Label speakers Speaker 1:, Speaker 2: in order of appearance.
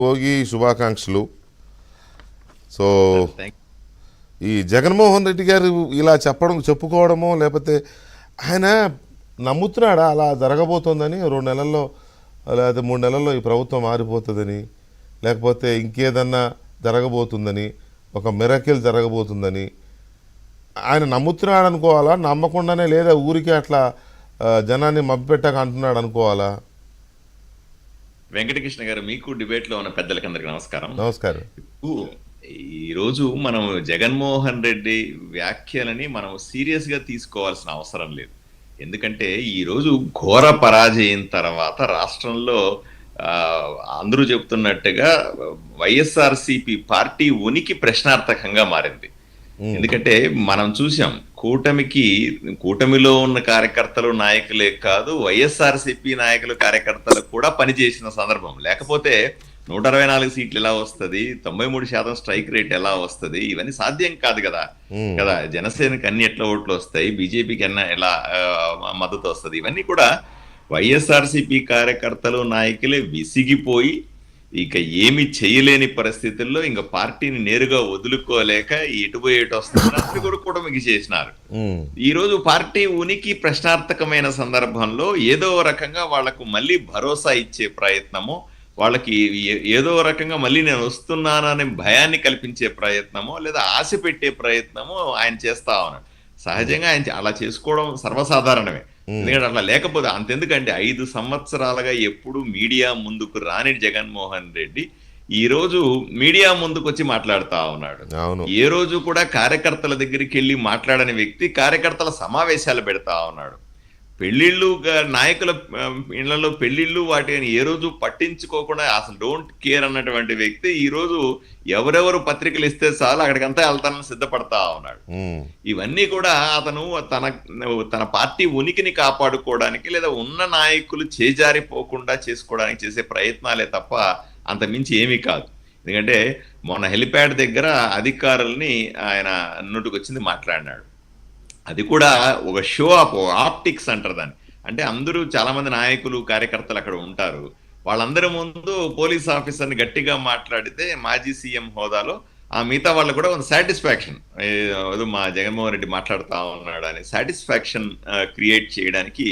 Speaker 1: భోగి శుభాకాంక్షలు. So
Speaker 2: thank
Speaker 1: ఈ జగన్మోహన్ రెడ్డి గారు ఇలా చెప్పుకోవడమో లేకపోతే ఆయన నమ్ముతున్నాడా అలా జరగబోతోందని 2 నెలల్లో లేకపోతే 3 నెలల్లో ఈ ప్రభుత్వం మారిపోతుందని, లేకపోతే ఇంకేదన్నా జరగబోతుందని, ఒక మిరకిల్ జరగబోతుందని ఆయన నమ్ముతున్నాడు అనుకోవాలా, నమ్మకుండానే లేదా ఊరికే అట్లా జనాన్ని మభ్యపెట్టాక అంటున్నాడు అనుకోవాలా?
Speaker 2: వెంకటకృష్ణ గారు, మీకు డిబేట్ లో ఉన్న పెద్దలకి అందరికి నమస్కారం.
Speaker 1: నమస్కారం.
Speaker 2: ఈ రోజు మనం జగన్మోహన్ రెడ్డి వ్యాఖ్యలని మనం సీరియస్ గా తీసుకోవాల్సిన అవసరం లేదు. ఎందుకంటే ఈ రోజు ఘోర పరాజయం తర్వాత రాష్ట్రంలో అందరూ చెప్తున్నట్టుగా వైఎస్ఆర్సీపీ పార్టీ ఉనికి ప్రశ్నార్థకంగా మారింది. ఎందుకంటే మనం చూసాం, కూటమిలో ఉన్న కార్యకర్తలు నాయకులే కాదు, వైఎస్ఆర్సీపీ నాయకులు కార్యకర్తలు కూడా పనిచేసిన సందర్భం. లేకపోతే 164 సీట్లు ఎలా వస్తుంది, 93% స్ట్రైక్ రేట్ ఎలా వస్తుంది, ఇవన్నీ సాధ్యం కాదు కదా. జనసేనకి అన్ని ఎట్లా ఓట్లు వస్తాయి, బీజేపీకి ఎలా మద్దతు వస్తుంది, ఇవన్నీ కూడా వైఎస్ఆర్సీపీ కార్యకర్తలు నాయకులే విసిగిపోయి ఇక ఏమి చేయలేని పరిస్థితుల్లో ఇంకా పార్టీని నేరుగా వదులుకోలేక ఎటుపోయేటు వస్తున్నారు కూడా కూటమికి చేసినారు. ఈ రోజు పార్టీ ఉనికి ప్రశ్నార్థకమైన సందర్భంలో ఏదో రకంగా వాళ్లకు మళ్ళీ భరోసా ఇచ్చే ప్రయత్నము, వాళ్ళకి ఏదో రకంగా మళ్ళీ నేను వస్తున్నాననే భయాన్ని కల్పించే ప్రయత్నమో లేదా ఆశ పెట్టే ప్రయత్నమో ఆయన చేస్తా ఉన్నాడు. సహజంగా ఆయన అలా చేసుకోవడం సర్వసాధారణమే. ఎందుకంటే అట్లా లేకపోతే అంతెందుకంటే 5 సంవత్సరాలుగా ఎప్పుడు మీడియా ముందుకు రాని జగన్మోహన్ రెడ్డి ఈ రోజు మీడియా ముందుకు వచ్చి మాట్లాడుతా ఉన్నాడు. ఏ రోజు కూడా కార్యకర్తల దగ్గరికి వెళ్ళి మాట్లాడని వ్యక్తి కార్యకర్తల సమావేశాలు పెడతా ఉన్నాడు. పెళ్లిళ్ళు, నాయకుల ఇళ్లలో పెళ్లిళ్ళు వాటిని ఏ రోజు పట్టించుకోకుండా అసలు డోంట్ కేర్ అన్నటువంటి వ్యక్తి ఈ రోజు ఎవరెవరు పత్రికలు ఇస్తే చాలు అక్కడికంతా వెళ్తానని సిద్ధపడతా ఉన్నాడు. ఇవన్నీ కూడా అతను తన పార్టీ ఉనికిని కాపాడుకోవడానికి లేదా ఉన్న నాయకులు చేజారిపోకుండా చేసుకోవడానికి చేసే ప్రయత్నాలే తప్ప అంత మించి ఏమీ కాదు. ఎందుకంటే మొన్న హెలిప్యాడ్ దగ్గర అధికారుల్ని ఆయన నోటుకొచ్చింది మాట్లాడినాడు. అది కూడా ఒక షో ఆఫ్ ఆప్టిక్స్ అంటారు దాన్ని. అంటే అందరూ చాలా మంది నాయకులు కార్యకర్తలు అక్కడ ఉంటారు, వాళ్ళందరి ముందు పోలీస్ ఆఫీసర్ని గట్టిగా మాట్లాడితే మాజీ సీఎం హోదాలో ఆ మిగతా వాళ్ళు కూడా ఒక సాటిస్ఫాక్షన్, ఏదో మా జగన్మోహన్ రెడ్డి మాట్లాడుతా ఉన్నాడు అనే సాటిస్ఫాక్షన్ క్రియేట్ చేయడానికి